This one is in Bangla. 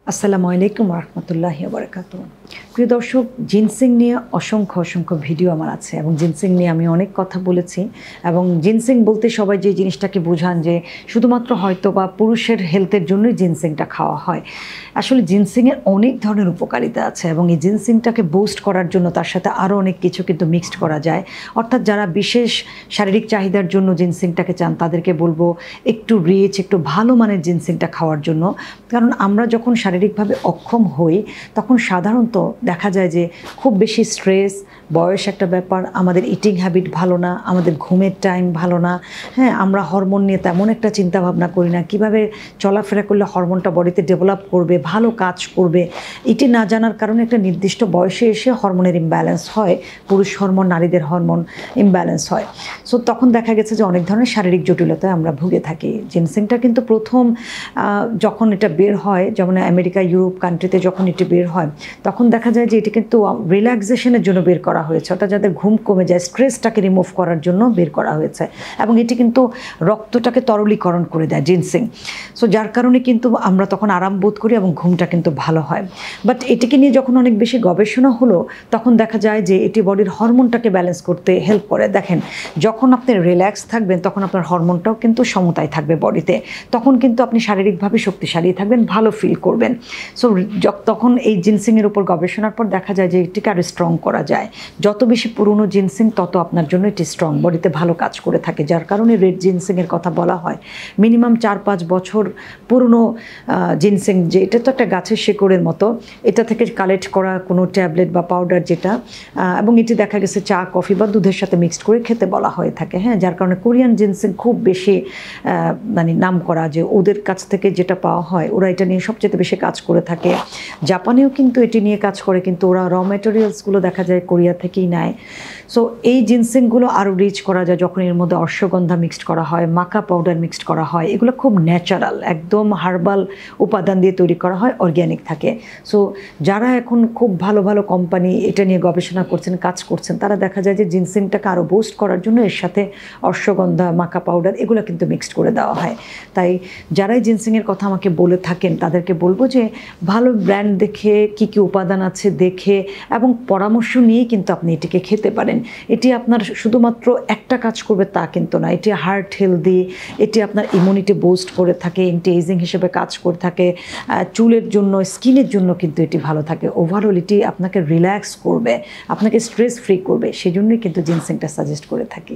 আসসালামু আলাইকুম রহমতুল্লাহি ওয়া বারাকাতুহু। প্রিয় দর্শক, জিনসিং নিয়ে অসংখ্য ভিডিও আমার আছে এবং জিনসিং নিয়ে আমি অনেক কথা বলেছি। এবং জিনসিং বলতে সবাই যে জিনিসটাকে বোঝান যে শুধুমাত্র হয়তো বা পুরুষের হেলথের জন্যই জিনসিংটা খাওয়া হয়। আসলে জিনসিংয়ের অনেক ধরনের উপকারিতা আছে এবং এই জিনসিংটাকে বুস্ট করার জন্য তার সাথে আরও অনেক কিছু কিন্তু মিক্সড করা যায়। অর্থাৎ যারা বিশেষ শারীরিক চাহিদার জন্য জিনসিংটাকে চান তাদেরকে বলবো একটু রিচ, একটু ভালো মানের জিনসিংটা খাওয়ার জন্য। কারণ আমরা যখন শারীরিকভাবে অক্ষম হই তখন সাধারণত দেখা যায় যে খুব বেশি স্ট্রেস, বয়স একটা ব্যাপার, আমাদের ইটিং হ্যাবিট ভালো না, আমাদের ঘুমের টাইম ভালো না, হ্যাঁ, আমরা হরমোন নিয়ে তেমন একটা চিন্তা ভাবনা করি না, কীভাবে চলাফেরা করলে হরমোনটা বডিতে ডেভেলপ করবে, ভালো কাজ করবে, এটি না জানার কারণে একটা নির্দিষ্ট বয়সে এসে হরমোনের ইমব্যালেন্স হয়, পুরুষ হরমোন নারীদের হরমোন ইমব্যালেন্স হয়। সো তখন দেখা গেছে যে অনেক ধরনের শারীরিক জটিলতায় আমরা ভুগে থাকি। জিনসিংটা কিন্তু প্রথম যখন এটা বের হয়, যেমন আমেরিকা, ইউরোপ কান্ট্রিতে যখন এটি বের হয় তখন দেখা যায় যে এটি কিন্তু রিল্যাক্সেশনের জন্য বের করা হয়েছে, অর্থাৎ যাদের ঘুম কমে যায়, স্ট্রেসটাকে রিমুভ করার জন্য বের করা হয়েছে। এবং এটি কিন্তু রক্তটাকে তরলীকরণ করে দেয় জিনসিং। সো যার কারণে কিন্তু আমরা তখন আরাম বোধ করি এবং ঘুমটা কিন্তু ভালো হয়। বাট এটিকে নিয়ে যখন অনেক বেশি গবেষণা হলো তখন দেখা যায় যে এটি বডির হরমোনটাকে ব্যালেন্স করতে হেল্প করে। দেখেন, যখন আপনি রিল্যাক্স থাকবেন তখন আপনার হরমোনটাও কিন্তু সমতায় থাকবে বডিতে, তখন কিন্তু আপনি শারীরিকভাবে শক্তিশালী থাকবেন, ভালো ফিল করবেন। সো তখন এই জিনসিংয়ের উপর গবেষণার পর দেখা যায় যে এটিকে আরও স্ট্রং করা যায়। যত বেশি পুরনো জিনসিং তত আপনার জন্য এটি স্ট্রং, বডিতে ভালো কাজ করে থাকে। যার কারণে রেড জিনসিংয়ের কথা বলা হয়। মিনিমাম 4-5 বছর পুরনো জিনসিং, যে এটা তো একটা গাছের শেকড়ের মতো, এটা থেকে কালেক্ট করা কোনো ট্যাবলেট বা পাউডার যেটা, এবং এটি দেখা গেছে চা, কফি বা দুধের সাথে মিক্সড করে খেতে বলা হয়ে থাকে। হ্যাঁ, যার কারণে কোরিয়ান জিনসিং খুব বেশি মানে নাম করা, যে ওদের কাছ থেকে যেটা পাওয়া হয় ওরা এটা নিয়ে সবচেয়ে বেশি কাজ করে থাকে। জাপানেও কিন্তু এটি নিয়ে কাজ করে, কিন্তু ওরা র ম্যাটেরিয়ালসগুলো দেখা যায় কোরিয়া থেকেই নেয়। সো এই জিনসিংগুলো আরও রিচ করা যায় যখন এর মধ্যে অশ্বগন্ধা মিক্সড করা হয়, মাকা পাউডার মিক্সড করা হয়। এগুলো খুব ন্যাচারাল, একদম হার্বাল উপাদান দিয়ে তৈরি করা হয়, অর্গ্যানিক থাকে। সো যারা এখন খুব ভালো কোম্পানি এটা নিয়ে গবেষণা করছেন, কাজ করছেন, তারা দেখা যায় যে জিনসিংটাকে আরও বুস্ট করার জন্য এর সাথে অশ্বগন্ধা, মাকা পাউডার এগুলো কিন্তু মিক্সড করে দেওয়া হয়। তাই যারাই জিনসিংয়ের কথা আমাকে বলে থাকেন তাদেরকে বলবো যে ভালো ব্র্যান্ড দেখে কী উপাদান আছে দেখে এবং পরামর্শ নিয়েই কিন্তু আপনি এটিকে খেতে পারেন। এটি আপনার শুধুমাত্র একটা কাজ করবে তা কিন্তু না, এটি হার্ট হেলদি, এটি আপনার ইমিউনিটি বুস্ট করে থাকে, অ্যান্টি এজিং হিসেবে কাজ করে থাকে, চুলের জন্য, স্কিনের জন্য কিন্তু এটি ভালো থাকে। ওভারঅল এটি আপনাকে রিল্যাক্স করবে, আপনাকে স্ট্রেস ফ্রি করবে, সেজন্যই কিন্তু জিনসিংটা সাজেস্ট করে থাকি।